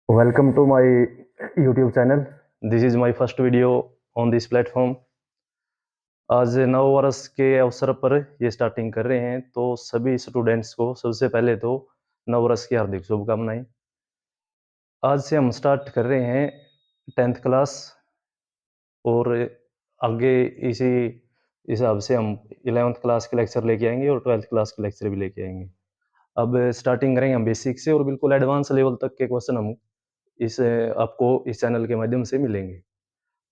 Welcome to my YouTube channel. This is my first video on this platform. आज नव वर्ष के अवसर पर ये स्टार्टिंग कर रहे हैं, तो सभी स्टूडेंट्स को सबसे पहले तो नव वर्ष की हार्दिक शुभकामनाएं। आज से हम स्टार्ट कर रहे हैं 10th क्लास और आगे इसी हिसाब से हम 11th क्लास के लेक्चर लेके आएंगे और 12th क्लास के लेक्चर भी लेके आएंगे। अब स्टार्टिंग करेंगे हम बेसिक से और बिल्कुल एडवांस लेवल तक के क्वेश्चन हम इस आपको इस चैनल के माध्यम से मिलेंगे।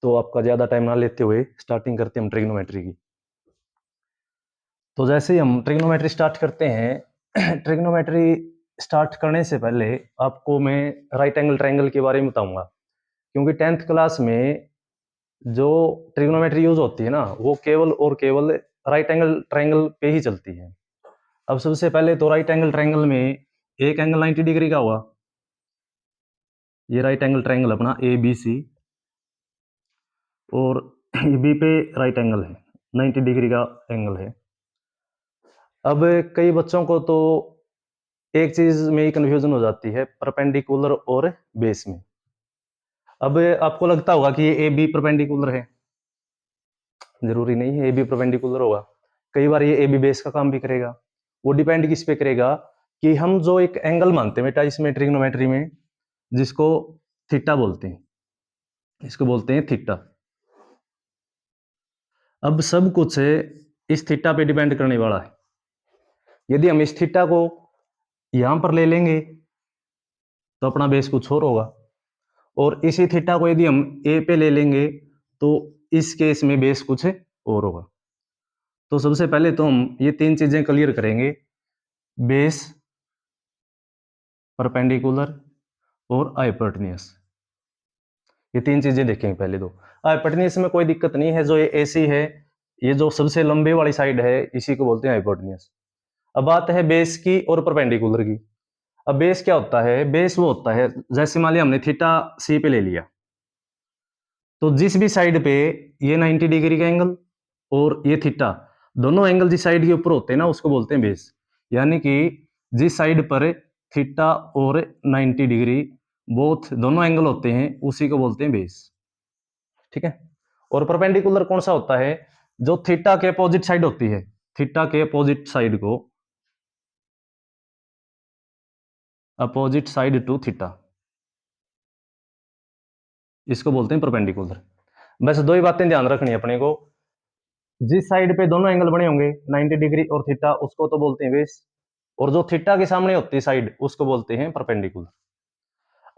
तो आपका ज़्यादा टाइम ना लेते हुए स्टार्टिंग करते हैं हम ट्रिग्नोमेट्री की। तो जैसे ही हम ट्रिग्नोमेट्री स्टार्ट करते हैं ट्रिग्नोमेट्री स्टार्ट करने से पहले आपको मैं राइट एंगल ट्रायंगल के बारे में बताऊंगा, क्योंकि 10th क्लास में जो ट्रिग्नोमेट्री यूज होती है ना, वो केवल और केवल राइट एंगल ट्रायंगल पे ही चलती है। अब सबसे पहले तो राइट एंगल ट्रायंगल में एक एंगल 90 डिग्री का हुआ, ये राइट एंगल ट्रायंगल अपना ए बी सी, और बी पे राइट एंगल है, 90 डिग्री का एंगल है। अब कई बच्चों को तो एक चीज में ही कंफ्यूजन हो जाती है, परपेंडिकुलर और बेस में। अब आपको लगता होगा कि ये ए बी परपेंडिकुलर है, जरूरी नहीं है ए बी परपेंडिकुलर होगा। कई बार ये ए बी बेस का काम भी करेगा। वो डिपेंड किस पे करेगा कि हम जो एक एंगल मानते हैं बेटा इसमें ट्रिग्नोमेट्री में, जिसको थीटा बोलते हैं, इसको बोलते हैं थीटा। अब सब कुछ इस थीटा पे डिपेंड करने वाला है। यदि हम इस थीटा को यहां पर ले लेंगे तो अपना बेस कुछ और होगा, और इसी थीटा को यदि हम ए पे ले लेंगे तो इस केस में बेस कुछ और होगा। तो सबसे पहले तो हम ये तीन चीजें क्लियर करेंगे, बेस, परपेंडिकुलर और हाइपोटेन्यूज। ये तीन चीजें देखेंगे पहले। तो हाइपोटेन्यूज में कोई दिक्कत नहीं है, जो ये एसी है, ये जो सबसे लंबे वाली साइड है, इसी को बोलते हैं हाइपोटेन्यूज। अब बात है बेस की और परपेंडिकुलर की। अब बेस क्या होता है? बेस वो होता है, जैसे मान लिया हमने थीटा सी पे ले लिया, तो जिस भी साइड पे ये 90 डिग्री का एंगल और ये थीटा, दोनों एंगल जिस साइड के ऊपर होते हैं ना, उसको बोलते हैं बेस। यानी कि जिस साइड पर थीटा और 90 डिग्री बोथ दोनों एंगल होते हैं, उसी को बोलते हैं बेस। ठीक है। और परपेंडिकुलर कौन सा होता है? जो थीटा के अपोजिट साइड होती है, थीटा के अपोजिट साइड को, अपोजिट साइड टू थीटा, इसको बोलते हैं परपेंडिकुलर। बस दो ही बातें ध्यान रखनी है अपने को, जिस साइड पे दोनों एंगल बने होंगे 90 डिग्री और थीटा, उसको तो बोलते हैं बेस, और जो थीटा के सामने होती है साइड, उसको बोलते हैं परपेंडिकुलर।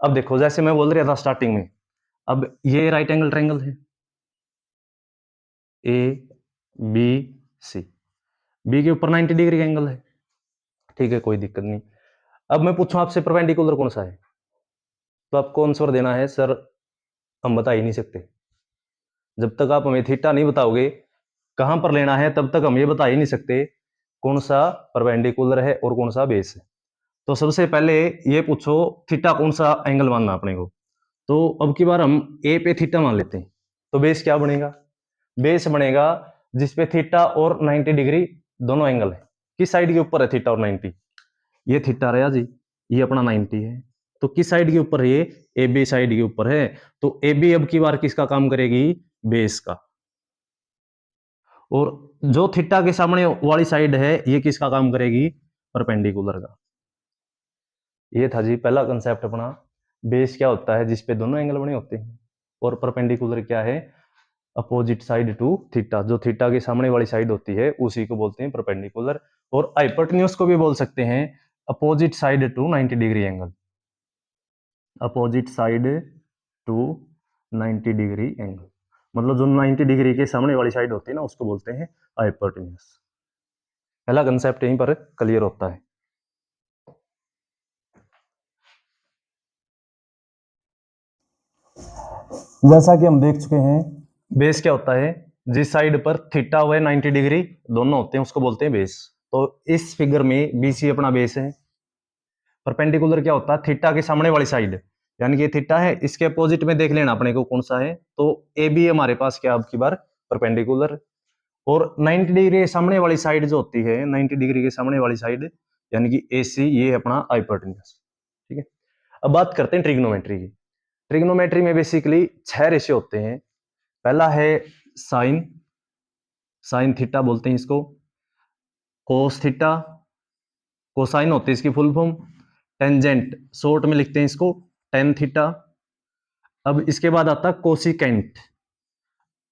अब देखो, जैसे मैं बोल रहा था स्टार्टिंग में, अब ये राइट एंगल ट्रायंगल है, ए बी सी, बी के ऊपर 90 डिग्री का एंगल है, ठीक है, कोई दिक्कत नहीं। अब मैं पूछूं आपसे परपेंडिकुलर कौन सा है, तो आपको आंसर देना है सर हम बता ही नहीं सकते। जब तक आप हमें थीटा नहीं बताओगे कहां पर लेना है, तब तक हम ये बता ही नहीं सकते कौन सा परपेंडिकुलर है और कौन सा बेस है। तो सबसे पहले ये पूछो थीटा कौन सा एंगल मानना अपने को। तो अब की बार हम ए पे थीटा मान लेते हैं, तो बेस क्या बनेगा? बेस बनेगा जिसपे थीटा और 90 डिग्री दोनों एंगल है। किस साइड के ऊपर है थीटा और 90? ये थीटा रहा जी, ये अपना 90 है। तो किस साइड के ऊपर? ये ए बी साइड के ऊपर है। तो ए बी अब की बार किसका काम करेगी? बेस का। और जो थीटा के सामने वाली साइड है, ये किसका काम करेगी? परपेंडिकुलर का। ये था जी पहला कंसेप्ट अपना। बेस क्या होता है? जिसपे दोनों एंगल बने होते हैं। और परपेंडिकुलर क्या है? अपोजिट साइड टू थीटा, जो थीटा के सामने वाली साइड होती है उसी को बोलते हैं परपेंडिकुलर। और हाइपोटेन्यूज को भी बोल सकते हैं opposite side to 90 degree angle, opposite side to 90 degree angle, मतलब जो 90 डिग्री के सामने वाली साइड होती है ना, उसको बोलते हैं हाइपोटेन्यूज। पहला कंसेप्ट यहीं पर क्लियर होता है। जैसा कि हम देख चुके हैं, बेस क्या होता है? जिस साइड पर थीटा व 90 डिग्री दोनों होते हैं, उसको बोलते हैं बेस। तो इस फिगर में बीसी अपना बेस है। परपेंडिकुलर क्या होता है? थीटा के सामने वाली साइड, यानी कि थीटा है, इसके अपोजिट में देख लेना अपने को कौन सा है। तो ए बी हमारे पास क्या अब की बार? परपेंडिकुलर। और 90 डिग्री के सामने वाली साइड जो होती है, 90 डिग्री के सामने वाली साइड, यानी कि ए सी, ये अपना हाइपोटेन्यूज। ठीक है। अब बात करते हैं ट्रिग्नोमेट्री की। ट्रिग्नोमेट्री में बेसिकली 6 रेशियो होते हैं। पहला है साइन, साइन थीटा बोलते हैं इसको, कोस थीटा, कोसाइन होती है इसकी फुल फॉर्म, टेंजेंट शॉर्ट में लिखते हैं इसको टेन थीटा। अब इसके बाद आता है कोसिकेंट,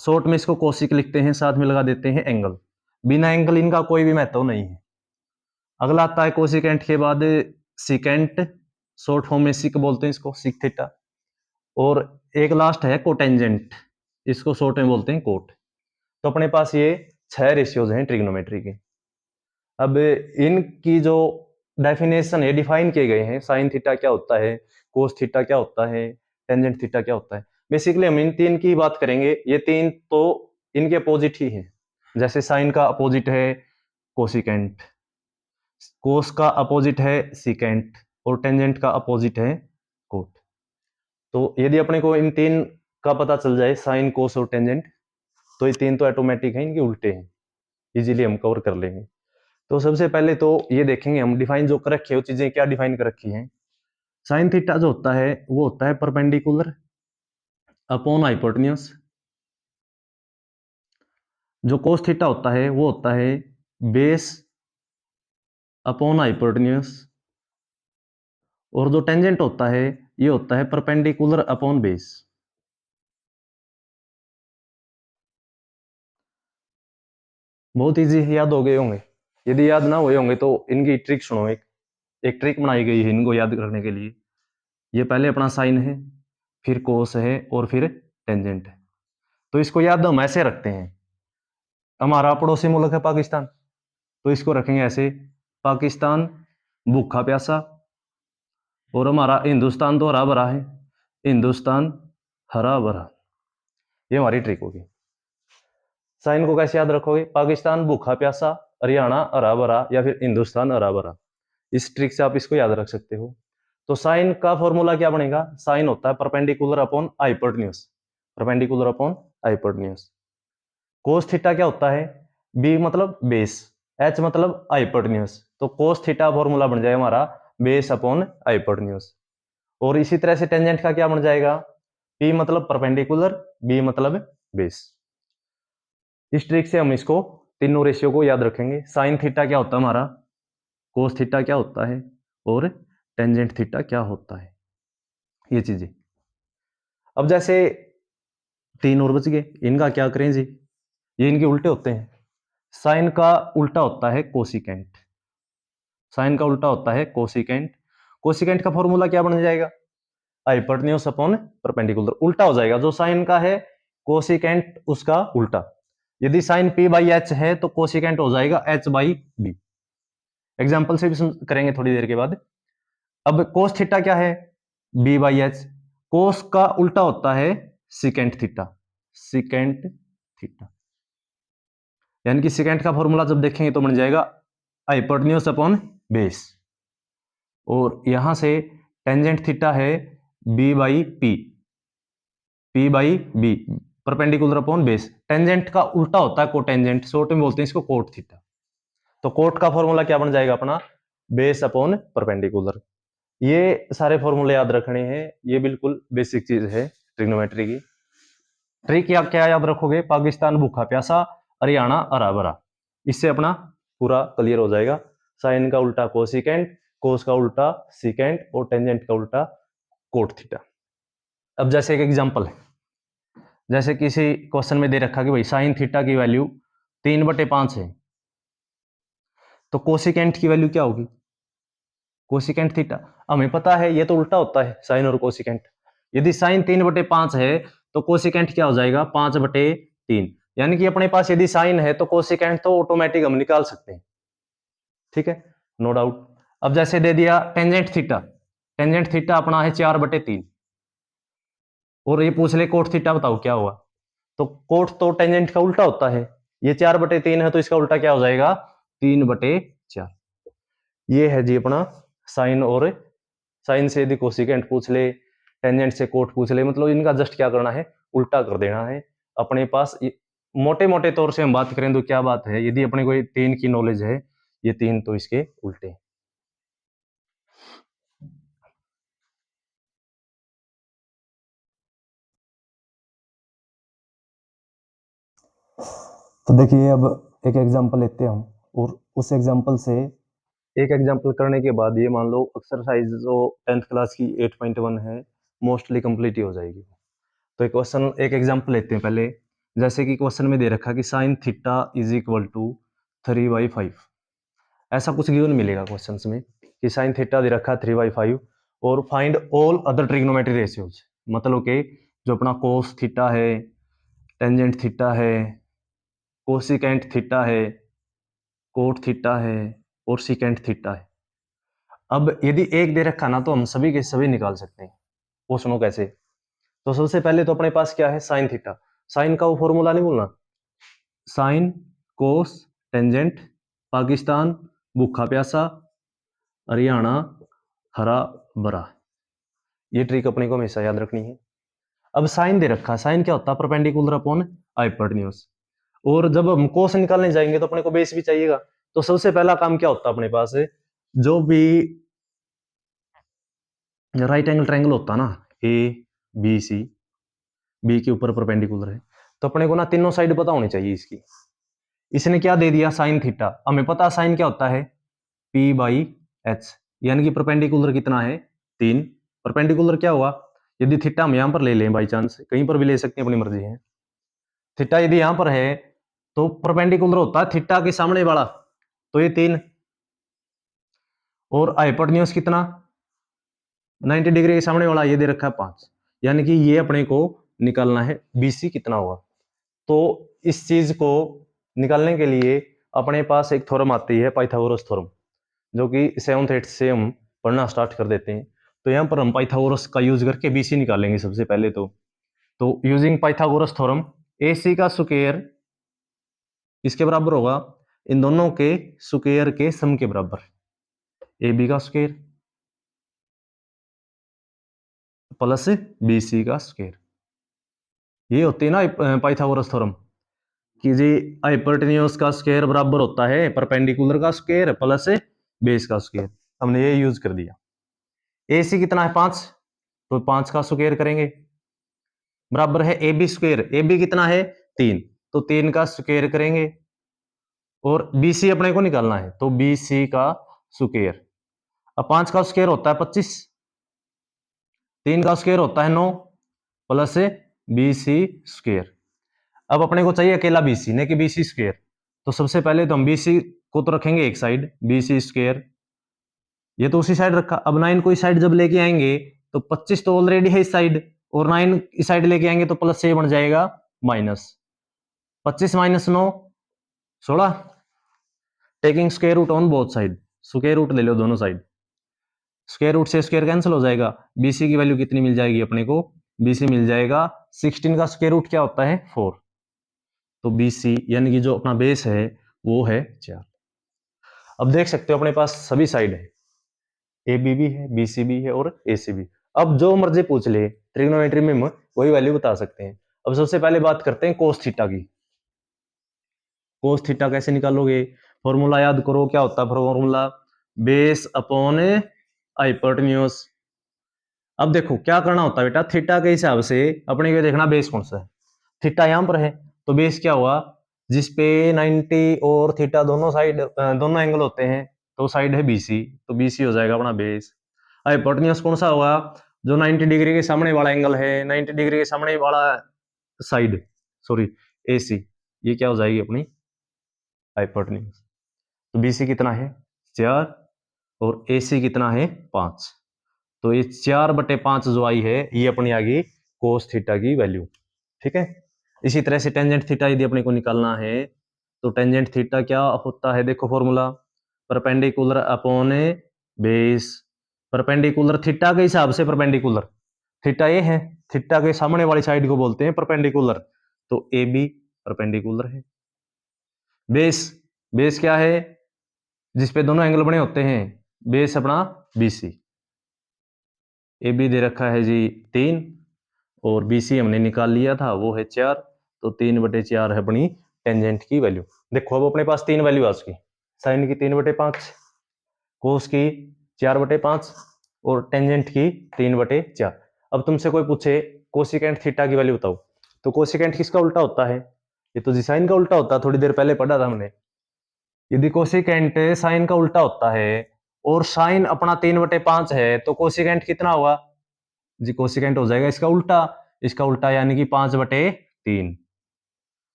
शॉर्ट में इसको कोसिक लिखते हैं, साथ में लगा देते हैं एंगल, बिना एंगल इनका कोई भी महत्व नहीं है। अगला आता है कोसिकेंट के बाद सिकेंट, शॉर्ट फॉर्म में सिक बोलते हैं इसको, सिक थीटा। और एक लास्ट है कोटेंजेंट, इसको शॉर्ट में बोलते हैं कोट। तो अपने पास ये 6 रेशियोज हैं ट्रिग्नोमेट्री के। अब इनकी जो डेफिनेशन है, डिफाइन किए गए हैं, साइन थीटा क्या होता है, कोस थीटा क्या होता है, टेंजेंट थीटा क्या होता है। बेसिकली हम इन तीन की बात करेंगे। ये तीन तो इनके अपोजिट ही है। जैसे साइन का अपोजिट है कोसिकेंट, कोस का अपोजिट है सिकेंट, और टेंजेंट का अपोजिट है कोट। तो यदि अपने को इन तीन का पता चल जाए, साइन कोस और टेंजेंट, तो ये तीन तो ऑटोमेटिक है, इनके उल्टे हैं, इजीली हम कवर कर लेंगे। तो सबसे पहले तो ये देखेंगे हम डिफाइन जो कर रखी है वो चीजें क्या डिफाइन कर रखी हैं। साइन थीटा जो होता है वो होता है परपेंडिकुलर अपॉन हाइपोटेन्यूज। जो कोस थीटा होता है वो होता है बेस अपॉन हाइपोटेन्यूज। और जो टेंजेंट होता है ये होता है परपेंडिकुलर अपॉन बेस। बहुत इजी याद हो गए होंगे। यदि याद ना हुए होंगे तो इनकी ट्रिक सुनो। एक ट्रिक बनाई गई है इनको याद करने के लिए। ये पहले अपना साइन है, फिर कोस है, और फिर टेंजेंट है। तो इसको याद हम ऐसे रखते हैं, हमारा पड़ोसी मुल्क है पाकिस्तान, तो इसको रखेंगे ऐसे, पाकिस्तान भूखा प्यासा, और हमारा हिंदुस्तान तो हरा भरा है, हिंदुस्तान हरा भरा। ये हमारी ट्रिक होगी। साइन को कैसे याद रखोगे, पाकिस्तान भूखा प्यासा, हरियाणा हरा भरा, या फिर हिंदुस्तान हरा भरा। इस ट्रिक से आप इसको याद रख सकते हो। तो साइन का फॉर्मूला क्या बनेगा, साइन होता है perpendicular upon hypotenuse, perpendicular upon hypotenuse. Cos theta क्या होता है, बी मतलब बेस, एच मतलब हाइपोटेन्यूज, तो कोस थीटा फॉर्मूला बन जाएगा हमारा बेस अपॉन हाइपोटेन्यूज। और इसी तरह से टेंजेंट का क्या बन जाएगा, पी मतलब परपेंडिकुलर, बी मतलब बेस। इस ट्रिक से हम इसको तीनों रेशियो को याद रखेंगे। साइन थीटा क्या होता है हमारा, कोस थीटा क्या होता है, और टेंजेंट थीटा क्या होता है, ये चीजें। अब जैसे तीन और बच गए, इनका क्या करें जी, ये इनके उल्टे होते हैं। साइन का उल्टा होता है कोसिकेंट, साइन का उल्टा होता है कोसिकेंट। कोसिकेंट का फॉर्मूला क्या बन जाएगा, हाइपोटेन्यूज अपॉन परपेंडिकुलर, उल्टा हो जाएगा। जो साइन का है कोसिकेंट उसका उल्टा। यदि साइन पी बाई एच है तो कोसिकेंट हो जाएगा एच बाई बी। एग्जाम्पल से भी करेंगे थोड़ी देर के बाद। अब कोस थीटा क्या है, बी बाई एच, कोस का उल्टा होता है सिकेंट थीटा, सिकेंट थीटा। यानी कि सिकेंट का फॉर्मूला जब देखेंगे तो बन जाएगा हाइपोटेन्यूज अपॉन बेस। और यहां से टेंजेंट थीटा है B by P, P by B, perpendicular upon base. Tangent का उल्टा होता है कोटेंजेंट, शॉर्ट में बोलते हैं इसको कोट थीटा। तो कोट का फॉर्मूला क्या बन जाएगा अपना, बेस अपॉन परपेंडिकुलर। ये सारे फॉर्मूले याद रखने हैं, ये बिल्कुल बेसिक चीज है ट्रिग्नोमेट्री की। ट्रिक क्या याद रखोगे, पाकिस्तान भूखा प्यासा, हरियाणा हरा भरा। इससे अपना पूरा क्लियर हो जाएगा। साइन का उल्टा कोसिकेंट, कोस का उल्टा सिकेंट, और टेंजेंट का उल्टा कोट थीटा। अब जैसे एक एग्जांपल है, जैसे किसी क्वेश्चन में दे रखा कि भाई साइन थीटा की वैल्यू 3/5 है, तो कोसिकेंट की वैल्यू क्या होगी, कोसिकेंट थीटा। हमें पता है ये तो उल्टा होता है साइन और कोसिकेंट। यदि साइन 3/5 है तो कोसिकेंट क्या हो जाएगा, 5/3। यानी कि अपने पास यदि साइन है तो कोसिकेंट तो ऑटोमेटिक हम निकाल सकते हैं, ठीक है, नो डाउट। अब जैसे दे दिया टेंजेंट थीटा, टेंजेंट थीटा अपना है 4/3, और ये पूछ ले कोट थीटा बताओ क्या हुआ, तो कोट तो टेंजेंट का उल्टा होता है, ये 4/3 है तो इसका उल्टा क्या हो जाएगा, 3/4। ये है जी अपना साइन। और साइन से यदि कोसिकेंट पूछ ले, टेंजेंट से कोट पूछ ले, मतलब इनका जस्ट क्या करना है, उल्टा कर देना है। अपने पास मोटे मोटे तौर से हम बात करें तो क्या बात है, यदि अपने को तीन की नॉलेज है, ये तीन तो इसके उल्टे। तो देखिए अब एक एग्जांपल लेते हैं हम, और उस एग्जांपल से एक एग्जांपल करने के बाद ये मान लो एक्सरसाइज जो 10th क्लास की 8.1 है मोस्टली कंप्लीट ही हो जाएगी। तो एक क्वेश्चन एक एग्जांपल लेते हैं पहले। जैसे कि क्वेश्चन में दे रखा कि sine theta is equal to 3/5, ऐसा कुछ गिवन मिलेगा क्वेश्चन में कि साइन थीटा दे रखा 3/5 और find all other trigonometry ratios, मतलब कि जो अपना कोस थीटा है, टेंजेंट थीटा है, कोसिकेंट थीटा है, कोट थीटा है और सिकेंट थीटा है। अब यदि एक दे रखा ना तो हम सभी के सभी निकाल सकते हैं। वो सुनो कैसे। तो सबसे पहले तो अपने पास क्या है, साइन थीटा। साइन का वो फॉर्मूला नहीं बोलना, साइन कोस टेंजेंट, पाकिस्तान भूखा प्यासा, हरियाणा हरा भरा। ये ट्रिक अपने को हमेशा याद रखनी है। अब साइन दे रखा, साइन क्या होता है, परपेंडिकुलर अपॉन हाइपोटेन्यूज। और जब हम कोस निकालने जाएंगे तो अपने को बेस भी चाहिएगा। तो सबसे पहला काम क्या होता है अपने पास, जो भी राइट एंगल ट्रायंगल होता ना, ए बी सी, बी के ऊपर परपेंडिकुलर है, तो अपने को ना तीनों साइड पता होनी चाहिए इसकी। इसने क्या दे दिया, साइन थीटा। हमें पता साइन क्या होता है, पी बाई एच, यानी कि परपेंडिकुलर कितना है, 3। परपेंडिकुलर क्या हुआ, यदि थीटा हम यहां पर ले लें बाई चांस, कहीं पर भी ले सकते हैं, अपनी मर्जी है। थीटा यदि यहां पर है तो परपेंडिकुलर होता है थीटा के सामने वाला, तो ये 3। और हाइपोटेन्यूज कितना, 90 डिग्री के सामने वाला, ये दे रखा है 5, यानी कि ये अपने को निकालना है बीसी कितना होगा। तो इस चीज को निकालने के लिए अपने पास एक थ्योरम आती है, पाइथागोरस थ्योरम, जो कि 7th 8th से हम पढ़ना स्टार्ट कर देते हैं। तो यहाँ पर हम पाइथागोरस का यूज करके बीसी निकालेंगे सबसे पहले। तो यूजिंग पाइथागोरस थ्योरम, ए सी का स्क्वायर इसके बराबर होगा इन दोनों के स्क्वायर के सम के बराबर, ए बी का स्क्वायर प्लस बी सी का स्क्वायर। ये होती है ना पाइथागोरस थ्योरम, कि जी हाइपोटेन्यूज का स्क्वायर बराबर होता है परपेंडिकुलर का स्क्वायर प्लस बेस का स्क्वायर। हमने ये यूज कर दिया। ए सी कितना है 5, तो 5 का स्क्वायर करेंगे बराबर है A B square, A B कितना है 3, तो 3 का स्क्वायर करेंगे। और बी सी अपने को निकालना है, तो बी सी का स्क्वायर। अब 5 का स्क्वायर होता है 25, 3 का स्क्वायर होता है 9 प्लस बी सी स्क्वायर। अब अपने को चाहिए अकेला बी सी, नहीं कि बी सी स्क्वायर। तो सबसे पहले तो हम बी सी को तो रखेंगे एक साइड, बी सी स्क्वायर ये तो उसी साइड रखा। अब 9 को इस साइड जब लेके आएंगे तो 25 तो ऑलरेडी है इस साइड, और 9 इस साइड लेके आएंगे तो प्लस से बन जाएगा minus. 25 minus 9 16, taking square root on both side, square root ले लो दोनों साइड, स्क्वायर रूट से स्क्वायर कैंसिल हो जाएगा। बीसी की वैल्यू कितनी मिल जाएगी अपने को, बीसी मिल जाएगा 16 का स्क्वायर रूट क्या होता है 4। तो बीसी यानी कि जो अपना बेस है वो है 4। अब देख सकते हो अपने पास सभी साइड है, ए बी भी है, बी सी भी है और ए सी भी। अब जो मर्जी पूछ ले ट्रिग्नोमेट्री में हम वही वैल्यू बता सकते हैं। अब सबसे पहले बात करते हैं कोस थीटा की। कोस थीटा कैसे निकालोगे, फॉर्मूला याद करो, क्या होता है फॉर्मूला, बेस अपॉन हाइपोटेन्यूज। अब देखो क्या करना होता है बेटा, थीटा के हिसाब से अपने को देखना बेस कौन सा है। थीटा यहां पर है तो बेस क्या हुआ, जिसपे 90 और थीटा दोनों साइड दोनों एंगल होते हैं, तो साइड है बीसी, तो बीसी हो जाएगा अपना बेस। हाइपोटेन्यूज कौन सा होगा, जो 90 डिग्री के सामने वाला एंगल है, 90 डिग्री के सामने वाला साइड, सॉरी एसी, ये क्या हो जाएगी अपनी हाइपोटेन्यूज। तो बीसी कितना है 4 और एसी कितना है 5। तो ये 4/5 जो आई है ये अपनी आ गई कोस थीटा की वैल्यू। ठीक है। इसी तरह से टेंजेंट थीटा यदि अपने को निकालना है तो टेंजेंट थीटा क्या होता है, देखो formula, perpendicular upon base. Perpendicular theta के हिसाब से परपेंडिकुलर, थीटा ये है, थीटा के सामने वाली साइड को बोलते हैं परपेंडिकुलर, तो ए बी परपेंडिकुलर है। बेस, बेस क्या है, जिसपे दोनों एंगल बने होते हैं, बेस अपना बीसी। ए बी दे रखा है जी 3 और बी सी हमने निकाल लिया था वो है 4, तो 3/4 है अपनी टेंजेंट की वैल्यू। देखो अब अपने पास 3 वैल्यू आ चुकी, साइन की 3/5, कोस की 4/5 और टेंजेंट की 3/4। अब तुमसे कोई पूछे कोसिकेंट थीटा की वैल्यू बताओ, तो कोसिकेंट किसका उल्टा होता है, ये तो जी साइन का उल्टा होता है, थोड़ी देर पहले पढ़ा था हमने। यदि कोसिकेंट साइन का उल्टा होता है और साइन अपना 3/5 है तो कोसिकेंट कितना होगा जी? कोसिकेंट हो जाएगा इसका उल्टा, इसका उल्टा यानी कि 5/3।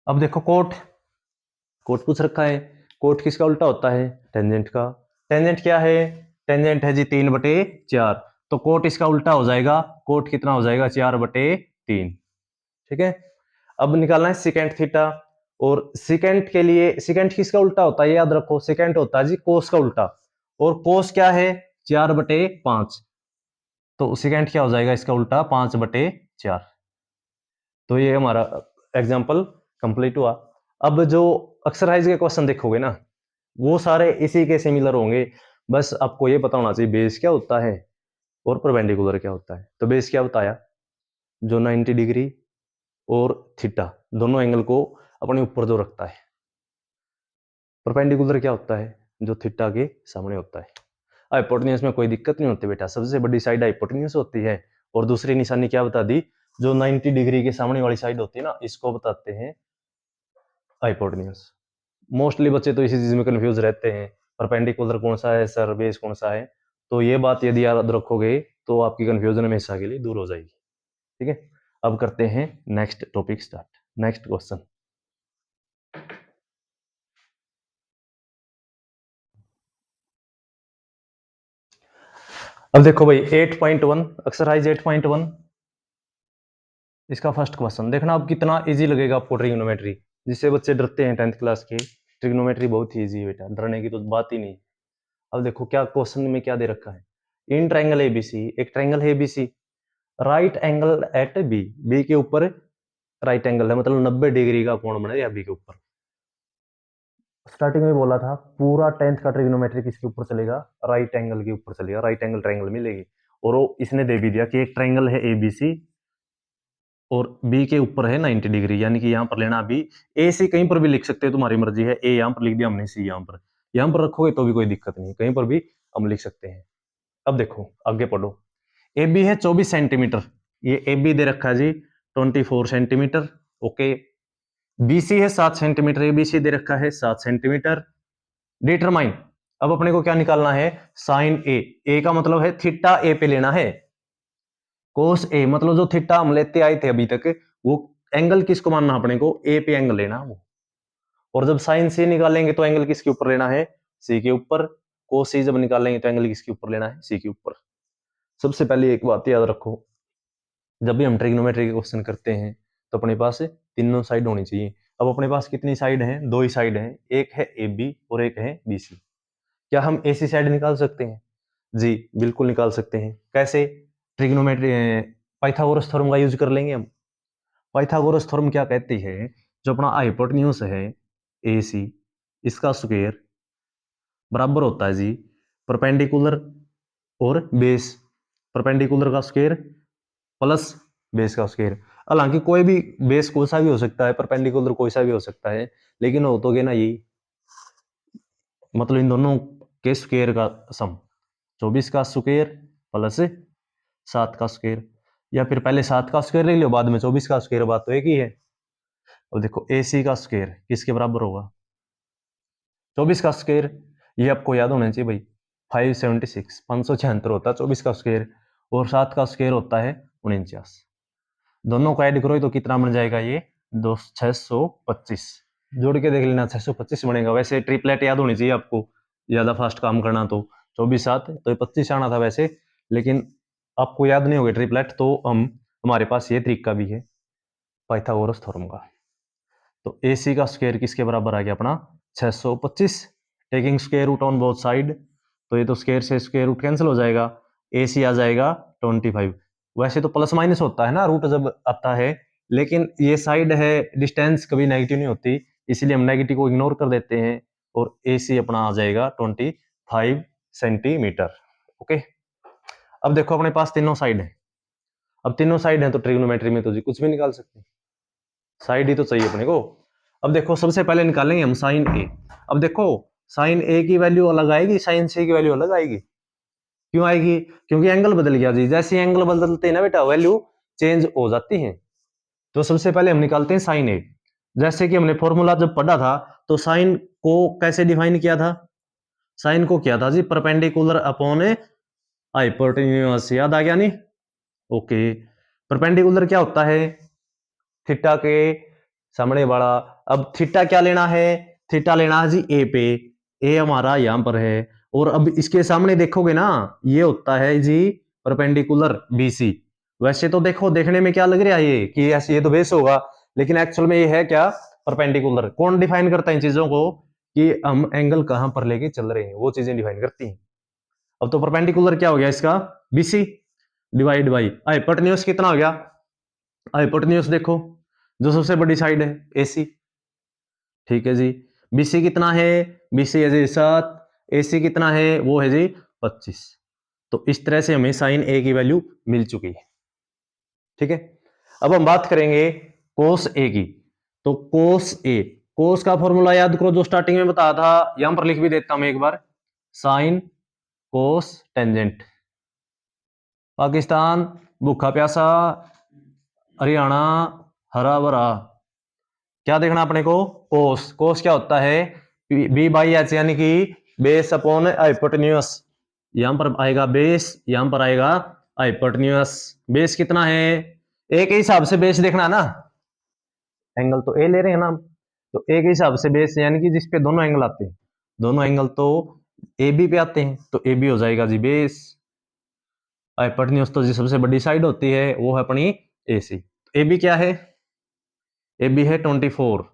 अब देखो कोट, कोट पूछ रखा है, कोट किसका उल्टा होता है? टेंजेंट का। टेंजेंट क्या है? टेंजेंट है जी 3/4, तो कोट इसका उल्टा हो जाएगा, कोट कितना हो जाएगा? 4/3। ठीक है। अब निकालना है सिकेंट थीटा, और सिकेंट के लिए सिकेंट किसका उल्टा होता है याद रखो, सिकेंट होता है जी कोस का उल्टा, और कोस क्या है? 4/5, तो सिकेंट क्या हो जाएगा इसका उल्टा? 5/4। तो ये हमारा एग्जाम्पल कंप्लीट हुआ। अब जो एक्सरसाइज के क्वेश्चन देखोगे ना, वो सारे इसी के सिमिलर होंगे, बस आपको ये पता होना चाहिए बेस क्या होता है और परपेंडिकुलर क्या होता है। तो बेस क्या बताया? जो 90 डिग्री और थीटा दोनों एंगल को अपने ऊपर जो रखता है। परपेंडिकुलर क्या होता है? जो थीटा के सामने होता है। हाइपोटेन्यूज में कोई दिक्कत नहीं होती बेटा, सबसे बड़ी साइड हाइपोटेन्यूज होती है, और दूसरी निशानी क्या बता दी? जो 90 डिग्री के सामने वाली साइड होती है ना, इसको बताते हैं हाइपोटेन्यूज। मोस्टली बच्चे तो इसी चीज में कंफ्यूज रहते हैं, परपेंडिकुलर कौन सा है सर, बेस कौन सा है। तो ये बात यदि याद रखोगे तो आपकी कंफ्यूजन हमेशा के लिए दूर हो जाएगी। ठीक है। अब करते हैं next topic start, next question. अब देखो भाई 8.1 एक्सरसाइज 8.1, इसका फर्स्ट क्वेश्चन देखना अब कितना इजी लगेगा आपको ट्रिग्नोमेट्री, जिससे बच्चे डरते हैं 10th क्लास के। ट्रिग्नोमेट्री बहुत ही इजी है बेटा, डरने की तो बात ही नहीं। अब देखो क्या क्वेश्चन में क्या दे रखा है। इन ट्रायंगल एबीसी, एक ट्रायंगल है ABC, right angle at B, B के ऊपर राइट एंगल है, मतलब 90 डिग्री का कोण बना बी के ऊपर। स्टार्टिंग में बोला था पूरा 10th का ट्रिग्नोमेट्री किसके ऊपर चलेगा? राइट एंगल के ऊपर चलेगा, राइट एंगल ट्रायंगल मिलेगी। और वो इसने दे भी दिया कि एक ट्रायंगल है एबीसी और बी के ऊपर है 90 डिग्री, यानी कि यहाँ पर लेना बी। ए सी कहीं पर भी लिख सकते हो, तुम्हारी मर्जी है। ए यहाँ पर लिख दिया हमने, सी यहाँ पर रखोगे तो भी कोई दिक्कत नहीं, कहीं पर भी हम लिख सकते हैं। अब देखो आगे पढ़ो। ए बी है 24 सेंटीमीटर, ये ए बी दे रखा है जी 24 सेंटीमीटर। ओके। बी सी है 7 सेंटीमीटर, ए बी सी दे रखा है 7 सेंटीमीटर। डिटरमाइन, अब अपने को क्या निकालना है? साइन ए, ए का मतलब है थीटा ए पे लेना है। कोस ए मतलब जो थीटा हम लेते आए थे अभी तक, वो एंगल किसको मानना अपने को? ए पे एंगल लेना वो। और जब साइन सी निकालेंगे तो एंगल किसके ऊपर लेना है? सी के ऊपर। कोस सी जब निकालेंगे तो एंगल किसके ऊपर लेना है? सी के ऊपर। सबसे पहले एक बात याद रखो, जब भी हम ट्रिग्नोमेट्री के क्वेश्चन करते हैं तो अपने पास तीनों साइड होनी चाहिए। अब अपने पास कितनी साइड है? दो ही साइड है, एक है ए बी और एक है बी सी। क्या हम ए सी साइड निकाल सकते हैं? जी बिल्कुल निकाल सकते हैं। कैसे? ट्रिग्नोमेट्री पाइथागोरस थ्योरम का यूज कर लेंगे हम। पाइथागोरस थ्योरम क्या कहती है? जो अपना हाइपोटेन्यूज है ए सी, इसका स्क्वायर बराबर होता है जी परपेंडिकुलर और बेस, परपेंडिकुलर का स्क्वायर प्लस बेस का स्क्वायर। हालांकि कोई भी बेस कोई सा भी हो सकता है, परपेंडिकुलर कोई सा भी हो सकता है, लेकिन हो तो ना यही, मतलब इन दोनों के स्क्वायर का सम। 24 का स्क्वायर प्लस 7 का स्क्वायर, या फिर पहले 7 का स्क्वायर ले लो बाद में 24 का स्क्वायर, बात तो एक ही है। अब देखो ए सी का स्क्वायर किसके बराबर होगा? 24 का स्क्वायर, ये आपको याद होना चाहिए भाई, 576 576 होता है 24 का स्क्वायर, और 7 का स्क्वायर होता है 49। दोनों को ऐड करो तो कितना बन जाएगा? ये 625। जोड़ के देख लेना, 625 बनेगा। वैसे ट्रिपलेट याद होनी चाहिए आपको, ज्यादा फास्ट काम करना तो 24 7 तो 25 आना था वैसे, लेकिन आपको याद नहीं होगा ट्रिपलेट, तो हमारे पास ये तरीका भी है पाइथागोरस थ्योरम का। तो ए सी का स्क्वायर किसके बराबर आ गया अपना? 625। Taking square root on both side, तो ये तो स्क्वायर से स्क्वायर रूट कैंसिल हो जाएगा, ए सी आ जाएगा 25। वैसे तो प्लस माइनस होता है ना रूट जब आता है, लेकिन ये साइड है, डिस्टेंस कभी नेगेटिव नहीं होती, इसलिए हम नेगेटिव को इग्नोर कर देते हैं, और ए सी अपना आ जाएगा 25 सेंटीमीटर। ओके। अब देखो अपने पास तीनों साइड है, अब तीनों साइड है तो ट्रिग्नोमेट्री में तो जी कुछ भी निकाल सकते हैं, साइड ही तो चाहिए अपने को। अब देखो सबसे पहले निकालेंगे हम साइन ए। अब देखो साइन ए की वैल्यू अलग आएगी, साइन सी की वैल्यू अलग आएगी। क्यों आएगी? क्योंकि एंगल बदल गया जी, जैसे एंगल बदलते हैं ना बेटा वैल्यू चेंज हो जाती है। तो सबसे पहले हम निकालते हैं साइन ए। जैसे कि हमने फॉर्मूला जब पढ़ा था तो साइन को कैसे डिफाइन किया था, साइन को किया था जी परपेंडिकुलर अपॉन हाइपोटेन्यूज, याद आ गया नहीं? ओके, परपेंडिकुलर क्या होता है, थीटा के सामने वाला। अब थीटा क्या लेना है, थीटा लेना है जी ए पे, ए हमारा यहां पर है, और अब इसके सामने देखोगे ना ये होता है जी परपेंडिकुलर बीसी। वैसे तो देखो देखने में क्या लग रहा है ये कि ऐसे ये तो बेस होगा, लेकिन एक्चुअल में ये है क्या, परपेंडिकुलर। कौन डिफाइन करता है इन चीजों को कि हम एंगल कहां पर लेके चल रहे हैं, वो चीजें डिफाइन करती हैं। अब तो परपेंडिकुलर क्या हो गया इसका, बीसी डिवाइड बाई हाइपोटेन्यूज कितना हो गया, हाइपोटेन्यूज देखो जो सबसे बड़ी साइड है एसी, ठीक है जी। बीसी कितना है, बीसी है जी 7, एसी कितना है वो है जी 25। तो इस तरह से हमें साइन ए की वैल्यू मिल चुकी है, ठीक है। अब हम बात करेंगे कोस ए की। तो कोस ए, कोस का फॉर्मूला याद करो जो स्टार्टिंग में बताया था, यहां पर लिख भी देता हूं एक बार, साइन कोस टेंजेंट। पाकिस्तान भूखा प्यासा, हरियाणा हरा भरा। क्या देखना अपने को, कोस, कोस क्या होता है, बी बाई एच यानी कि बेस अपॉन हाइपोटेन्यूस। यहां पर आएगा बेस, यहां पर आएगा हाइपोटेन्यूस। बेस कितना है, ए के हिसाब से बेस देखना है ना, एंगल तो ए ले रहे हैं ना हम, तो ए के हिसाब से बेस यानी कि जिसपे दोनों एंगल आते हैं, दोनों एंगल तो ए बी पे आते हैं, तो ए बी हो जाएगा जी बेस। हाइपोटेन्यूस तो जी सबसे बड़ी साइड होती है, वो है अपनी ए सी। ए बी क्या है, ए बी है 24,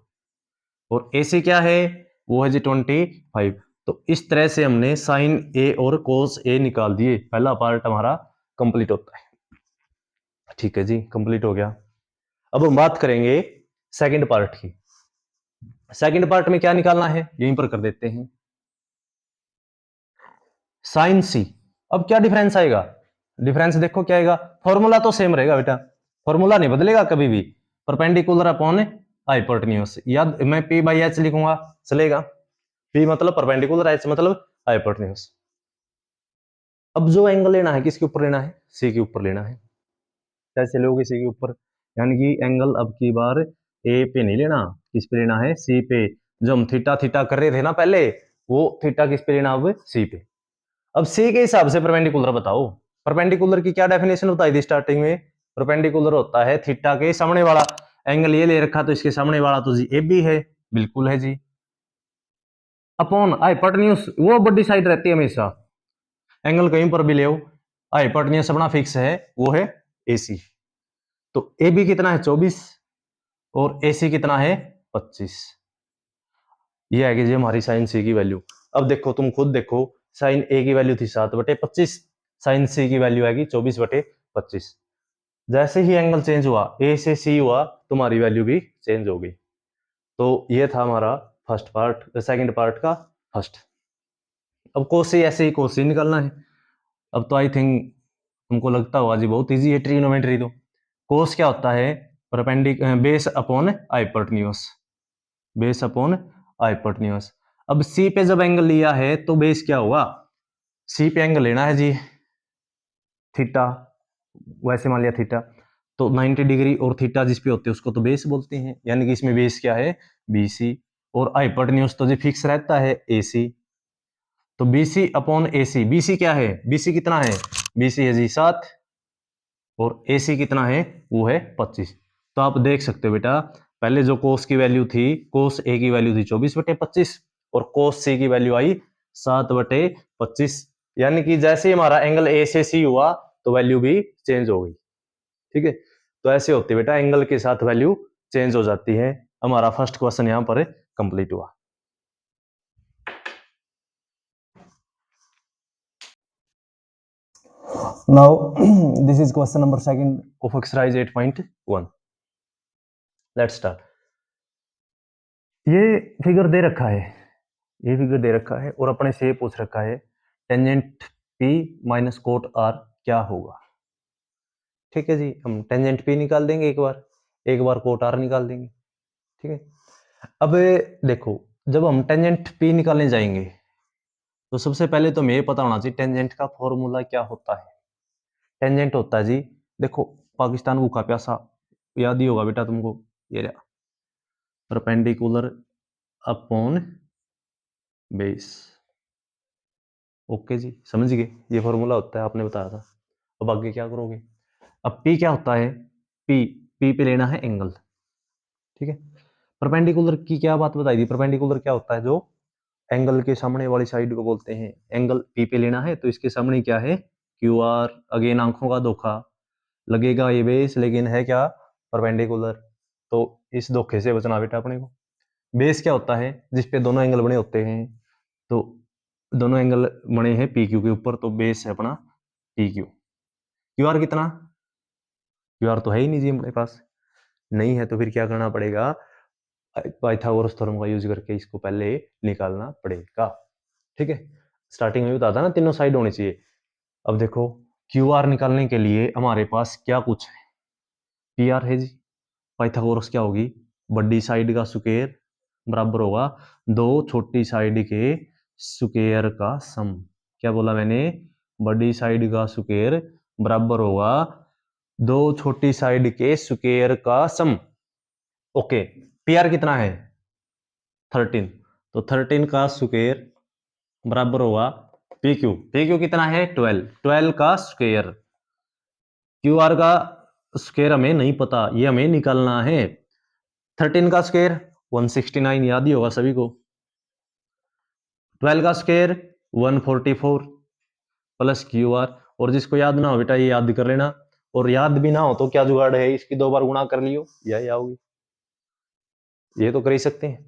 और ए सी क्या है, वो है जी 25। तो इस तरह से हमने साइन ए और कोस ए निकाल दिए, पहला पार्ट हमारा कंप्लीट होता है, ठीक है जी, कंप्लीट हो गया। अब हम बात करेंगे सेकंड पार्ट की। सेकंड पार्ट में क्या निकालना है यहीं पर कर देते हैं, साइन सी। अब क्या डिफरेंस आएगा, डिफरेंस देखो क्या आएगा, फॉर्मूला तो सेम रहेगा बेटा, फॉर्मूला नहीं बदलेगा कभी भी, परपेंडिकुलर अपॉन हाइपोटेन्यूज। याद मैं पी बाई एच लिखूंगा चलेगा, पी मतलब परपेंडिकुलर, एच मतलब हाइपोटेन्यूज। अब जो एंगल लेना है किसके ऊपर लेना है, सी के ऊपर लेना है। कैसे लोगे सी के ऊपर, यानी कि एंगल अब की बार ए पे नहीं लेना, किस पे लेना है, सी पे। जो हम थीटा थीटा कर रहे थे ना पहले, वो थीटा किस पे लेना, अब सी पे। अब सी के हिसाब से परपेंडिकुलर बताओ, परपेंडिकुलर की क्या डेफिनेशन बताई थी स्टार्टिंग में, परपेंडिकुलर होता है थीटा के सामने वाला, एंगल ये ले रखा तो इसके सामने वाला तो जी ए बी है, बिल्कुल है जी, अपॉन हाइपोटेन्यूज वो बड़ी साइड रहती है हमेशा, एंगल कहीं पर भी ले, हाइपोटेन्यूज अपना फिक्स है, वो है एसी। तो ए बी कितना है 24, और ए सी कितना है 25। ये है कि जी हमारी साइन सी की वैल्यू। अब देखो तुम खुद देखो, साइन ए की वैल्यू थी 7/25, साइन सी की वैल्यू आएगी 24/25। जैसे ही एंगल चेंज हुआ, ए से सी हुआ, तुम्हारी वैल्यू भी चेंज हो गई। तो ये था हमारा फर्स्ट पार्ट, सेकंड पार्ट का फर्स्ट। अब कोसी ऐसे ही कोसी निकालना है। अब तो आई थिंक हमको लगता हुआ जी बहुत इजी है ट्रिग्नोमेट्री। तो कोस क्या होता है, परपेंडिक base upon hypotenuse, base upon hypotenuse. अब सी पे जब एंगल लिया है तो बेस क्या होगा, सी पे एंगल लेना है जी थीटा, वैसे मान लिया थीटा, तो 90 डिग्री, और थीटा जिस पे होते हैं उसको तो बेस बोलते हैं, यानी कि इसमें बेस क्या है बीसी, और हाइपोटेन्यूज तो जी फिक्स रहता है एसी। तो बीसी अपॉन एसी, बीसी क्या है, बीसी कितना है, बीसी है जी 7, और एसी कितना है वो है 25। तो आप देख सकते हो बेटा, पहले जो कोस की वैल्यू थी, कोस ए की वैल्यू थी 24/25, और कोस सी की वैल्यू आई 7/25। यानी कि जैसे ही हमारा एंगल ए से सी हुआ तो वैल्यू भी चेंज हो गई, ठीक है। तो ऐसे होती है बेटा, एंगल के साथ वैल्यू चेंज हो जाती है। हमारा फर्स्ट क्वेश्चन यहां पर कंप्लीट हुआ। Now this is question number second of exercise 8.1। Let's start. ये फिगर दे रखा है, ये फिगर दे रखा है, और अपने से पूछ रखा है tangent P minus cot R क्या होगा। ठीक है जी, हम टेंजेंट पी निकाल देंगे एक बार कोट आर निकाल देंगे, ठीक है। अब देखो, जब हम टेंजेंट पी निकालने जाएंगे तो सबसे पहले तो हमें ये पता होना चाहिए टेंजेंट का फॉर्मूला क्या होता है। टेंजेंट होता है जी, देखो पाकिस्तान भूखा प्यासा, याद ही होगा बेटा तुमको, ये रहा परपेंडिकुलर अपॉन बेस। ओके जी, समझ गए, ये फॉर्मूला होता है, आपने बताया था। अब आगे क्या करोगे? अब पी क्या होता है? पी, पी पे लेना है एंगल, ठीक है। परपेंडिकुलर की क्या बात बताई थी? परपेंडिकुलर क्या होता है? जो एंगल के सामने वाली साइड को बोलते हैं। एंगल पी पे लेना है तो इसके सामने क्या है? Q are. अगेन आंखों का धोखा, लगेगा ये बेस लेकिन है क्या? परपेंडिकुलर। तो इस धोखे से बचना बेटा अपने को। बेस क्या होता है? जिसपे दोनों एंगल बने होते हैं। तो दोनों एंगल बने हैं पी क्यू के ऊपर, तो बेस है अपना पी क्यू। क्यू आर कितना? क्यू आर तो है ही नहीं जी हमारे पास, नहीं है तो फिर क्या करना पड़ेगा? पाइथागोरस थ्योरम का यूज करके इसको पहले निकालना पड़ेगा, ठीक है। स्टार्टिंग में बताया था ना, तीनों साइड होनी चाहिए। अब देखो, क्यू आर निकालने के लिए हमारे पास क्या कुछ है? पी आर है जी। पाइथागोरस क्या होगी? बड़ी साइड का स्क्वायर बराबर होगा दो छोटी साइड के स्क्वायर का सम। क्या बोला मैंने? बड़ी साइड का स्क्वायर बराबर होगा दो छोटी साइड के स्क्वायर का सम। ओके, पी आर कितना है? 13। तो 13 का स्क्वायर बराबर होगा पी क्यू। पी क्यू कितना है? 12। 12 का स्क्वायर। क्यू आर का स्क्वायर हमें नहीं पता, ये हमें निकालना है। 13 का स्क्वायर 169, याद ही होगा सभी को। 12 का स्क्वायर 144 प्लस क्यू आर। और जिसको याद ना हो बेटा ये याद कर लेना, और याद भी ना हो तो क्या जुगाड़ है? इसकी 2 बार गुणा कर लियो, यह आओगी। ये तो कर ही सकते हैं।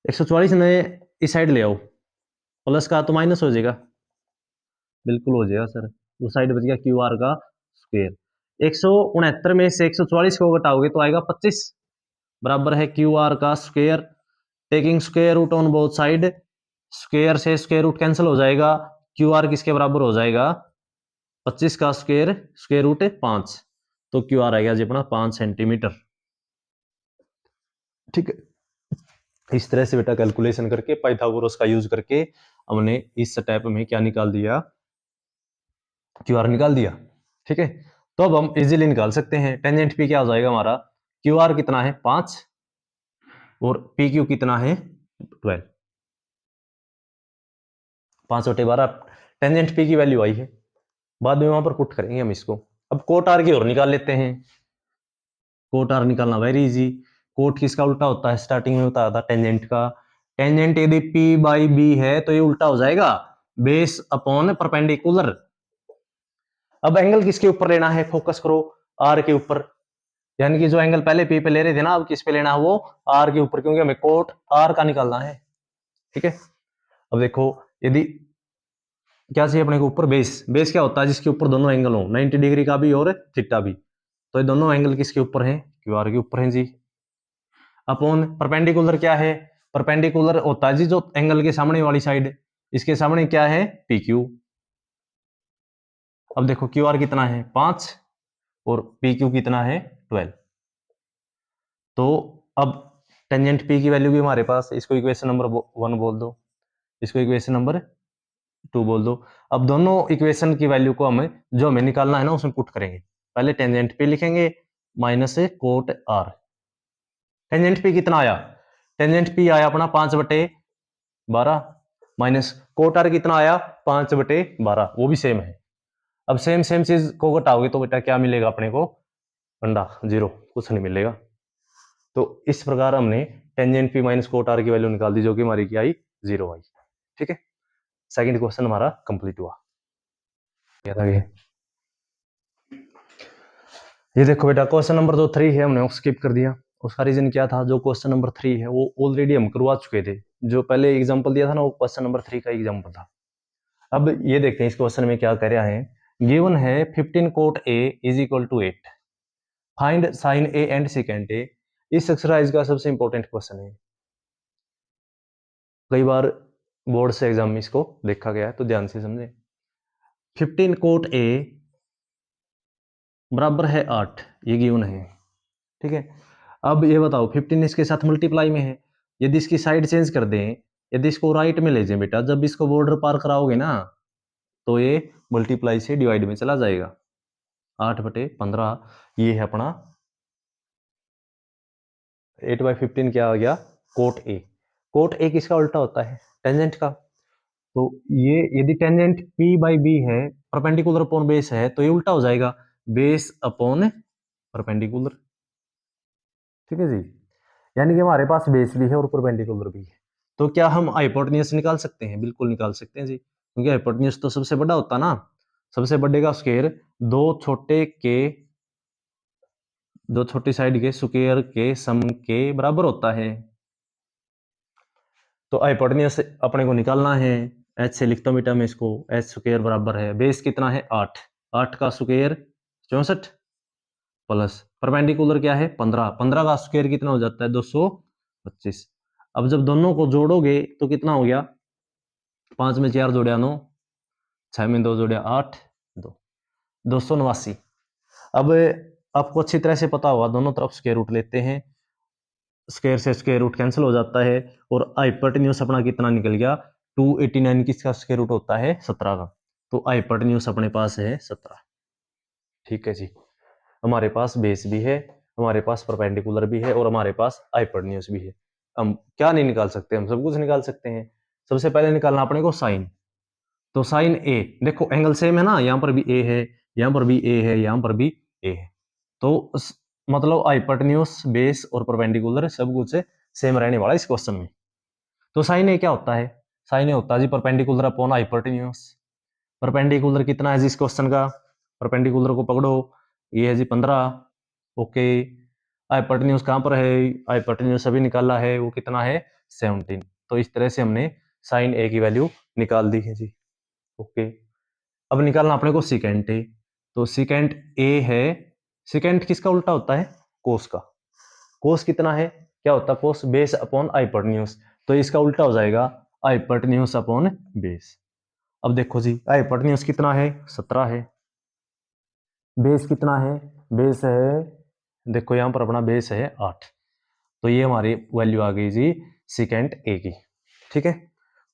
144 ने इस साइड ले आओ, प्लस का तो माइनस हो जाएगा, बिल्कुल हो जाएगा सर। वो साइड बच गया क्यू आर का स्क्वायर। 169 में से 144 को घटाओगे तो आएगा 25, बराबर है क्यू आर का square. Taking square root on both side, square से स्क्वायर रूट कैंसिल हो जाएगा। क्यू आर किसके बराबर हो जाएगा? 25 का स्क्वायर, स्क्वायर रूट 5, तो क्यू आर आएगा जी अपना 5 सेंटीमीटर, ठीक है। इस तरह से बेटा कैलकुलेशन करके पाइथागोरस का यूज करके हमने इस स्टेप में क्या निकाल दिया? क्यू आर निकाल दिया, ठीक है। तो अब हम इजीली निकाल सकते हैं टेंजेंट पी क्या हो जाएगा हमारा? क्यू आर कितना है? 5 और पी क्यू कितना है? 12। 5/12 टेंजेंट पी की वैल्यू आई है, बाद में वहां पर पुट करेंगे हम इसको। अब कोट आर की और निकाल लेते हैं। कोट आर निकालना वेरी इजी। कोट किसका उल्टा होता है? स्टार्टिंग में बताया था टेंजेंट का। टेंजेंट यदि पी बाई बी है तो ये उल्टा हो जाएगा बेस अपॉन परपेंडिकुलर। अब एंगल किसके ऊपर लेना है? फोकस करो, आर के ऊपर। यानी कि जो एंगल पहले पी पे ले रहे थे ना, अब किस पे लेना है? वो आर के ऊपर, क्योंकि हमें कोट आर का निकालना है, ठीक है। अब देखो, यदि क्या चाहिए अपने को? ऊपर बेस। बेस क्या होता है? जिसके ऊपर दोनों एंगल हो, 90 डिग्री का भी और थीटा भी। तो ये दोनों एंगल किसके ऊपर हैं? क्यू आर के ऊपर हैं जी। अपॉन परपेंडिकुलर क्या है? परपेंडिकुलर होता है जी जो एंगल के सामने वाली साइड, इसके सामने क्या है? P Q. अब देखो क्यू आर कितना है? 5 और पी क्यू कितना है? 12। तो अब टेंजेंट पी की वैल्यू भी हमारे पास, इसको इक्वेशन नंबर 1 बोल दो, इसको इक्वेशन नंबर 2 बोल दो। अब दोनों इक्वेशन की वैल्यू को हमें जो हमें निकालना है ना उसमें पुट करेंगे। पहले टेंजेंट पी लिखेंगे minus cot R. Tangent P कितना आया? टेंजेंट पी आया अपना 5/12 माइनस कोट आर कितना आया? 5/12, वो भी सेम है। अब सेम सेम चीज को घटाओगे तो बेटा क्या मिलेगा अपने को? अंडा, जीरो, कुछ नहीं मिलेगा। तो इस प्रकार हमने tangent P minus cot R की वैल्यू निकाल दी, जो कि हमारी क्या आई? 0 आई, ठीक है। सेकंड क्वेश्चन हमारा कंप्लीट हुआ। क्या था ये देखो बेटा, क्वेश्चन नंबर जो 3 है हमने स्किप कर दिया। उसका रीजन क्या था? जो क्वेश्चन नंबर 3 है वो ऑलरेडी हम करवा चुके थे। जो पहले एग्जांपल दिया था ना वो क्वेश्चन नंबर 3 का एग्जांपल था। अब ये देखते हैं इस क्वेश्चन में क्या कर रहा है। गिवन है 15 cot A is equal to 8, find sine A and second A. इस एक्सरसाइज का सबसे इंपॉर्टेंट क्वेश्चन है, कई बार बोर्ड से एग्जाम में इसको देखा गया है, तो ध्यान से समझे। 15 कोट ए बराबर है 8, ये गिवन है, ठीक है। अब ये बताओ 15 इसके साथ मल्टीप्लाई में है, यदि इसकी साइड चेंज कर दें, यदि इसको राइट में ले जाए बेटा, जब इसको बॉर्डर पार कराओगे ना तो ये मल्टीप्लाई से डिवाइड में चला जाएगा। 8/15 ये है अपना 8/15 क्या आ गया, कोट ए। कोट ए किसका उल्टा होता है, टेंजेंट का। तो ये यदि टेंजेंट पी बाई बी है, परपेंडिकुलर अपॉन बेस है, तो ये उल्टा हो जाएगा, बेस अपॉन परपेंडिकुलर। ठीक है जी, यानी कि हमारे पास बेस भी है और परपेंडिकुलर भी है। तो क्या हम हाइपोटेन्यूज निकाल सकते हैं, बिल्कुल निकाल सकते हैं जी, क्योंकि हाइपोटेन्यूज तो सबसे बड़ा होता है ना, सबसे बड़े का स्क्वायर दो छोटे के, दो छोटी साइड के स्क्वायर के सम के बराबर होता है। तो हाइपोटेन्यूज अपने को निकालना है, एच से लिखता हूं बेटा मैं इसको, एच स्क्वायर बराबर है, बेस कितना है 8, 8 का स्क्वायर 64 प्लस परपेंडिकुलर क्या है 15, 15 का स्क्वायर कितना हो जाता है 225। अब जब दोनों को जोड़ोगे तो कितना हो गया, 5 में 4 जोड़िया 9, 6 में 2 जोड़िया 8, 2 289। अब आपको अच्छी तरह से पता होगा, दोनों तरफ स्क्वायर रूट लेते हैं, स्क्वायर से स्क्वायर रूट कैंसिल हो जाता है, और हाइपोटेन्यूज अपना कितना निकल गया 289, किसका स्क्वायर रूट होता है 17 का, तो हाइपोटेन्यूज अपने पास है 17। ठीक है जी, हमारे पास बेस भी है, हमारे पास परपेंडिकुलर भी है, और हमारे पास हाइपोटेन्यूज भी है। हम क्या नहीं निकाल सकते, हम सब कुछ निकाल सकते हैं। सबसे पहले निकालना अपने को साइन, तो साइन ए, देखो एंगल सेम है ना, यहाँ पर भी ए है, यहाँ पर भी ए है, यहाँ पर भी ए है, तो मतलब हाइपोटेन्यूज बेस और परपेंडिकुलर सब कुछ सेम रहने वाला इस क्वेश्चन में। तो साइन ए क्या होता है, साइन ए होता है जी परपेंडिकुलर अपॉन हाइपोटेन्यूज। परपेंडिकुलर कितना है जी इस क्वेश्चन का, परपेंडिकुलर को पकड़ो, ये है जी 15, ओके। हाइपोटेन्यूज कहाँ पर है, हाइपोटेन्यूज अभी निकाला है, वो कितना है 17। तो इस तरह से हमने साइन ए की वैल्यू निकाल दी है जी, ओके। अब निकालना अपने को सिकेंट ए, तो सिकेंट ए है, सिकेंट किसका उल्टा होता है, कोस का। कोस कितना है, क्या होता है कोस, बेस अपॉन हाइपोटेन्यूज, तो इसका उल्टा हो जाएगा हाइपोटेन्यूज अपॉन बेस। अब देखो जी हाइपोटेन्यूज कितना है 17 है, बेस कितना है, बेस है, देखो यहां पर अपना बेस है 8, तो ये हमारी वैल्यू आ गई जी सिकेंट ए की। ठीक है,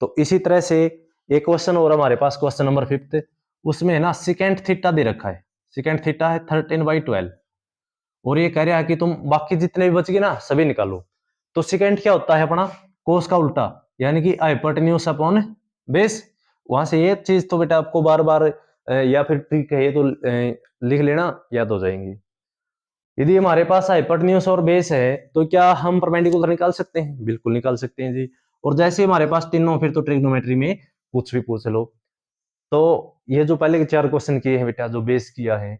तो इसी तरह से एक क्वेश्चन और हमारे पास, क्वेश्चन नंबर 5, उसमें है ना सिकेंट थीटा दे रखा है, सिकेंट थीटा है 13/12, और ये कह रहा है कि तुम बाकी जितने भी बच गए ना सभी निकालो। तो सिकेंट क्या होता है अपना, कोस का उल्टा, यानी कि हाइपोटेन्यूज अपॉन बेस। वहां से ये चीज तो बेटा आपको बार बार या फिर ट्रिक है ये तो लिख लेना, याद हो जाएंगी। यदि हमारे पास हाइपोटेन्यूज और बेस है, तो क्या हम परपेंडिकुलर निकाल सकते हैं, बिल्कुल निकाल सकते हैं जी। और जैसे हमारे पास तीनों, फिर तो ट्रिग्नोमेट्री में कुछ भी पूछ लो। तो ये जो पहले के 4 क्वेश्चन किए हैं बेटा, जो बेस किया है,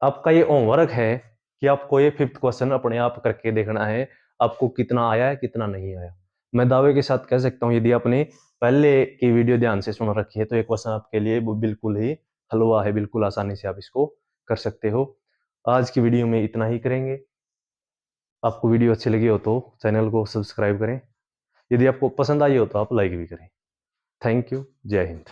आपका ये होमवर्क है कि आपको ये 5th क्वेश्चन अपने आप करके देखना है, आपको कितना आया है कितना नहीं आया। मैं दावे के साथ कह सकता हूँ, यदि आपने पहले की वीडियो ध्यान से सुन रखी है, तो ये क्वेश्चन आपके लिए वो बिल्कुल ही हलवा है, बिल्कुल आसानी से आप इसको कर सकते हो। आज की वीडियो में इतना ही करेंगे। आपको वीडियो अच्छी लगी हो तो चैनल को सब्सक्राइब करें, यदि आपको पसंद आई हो तो आप लाइक भी करें। थैंक यू, जय हिंद।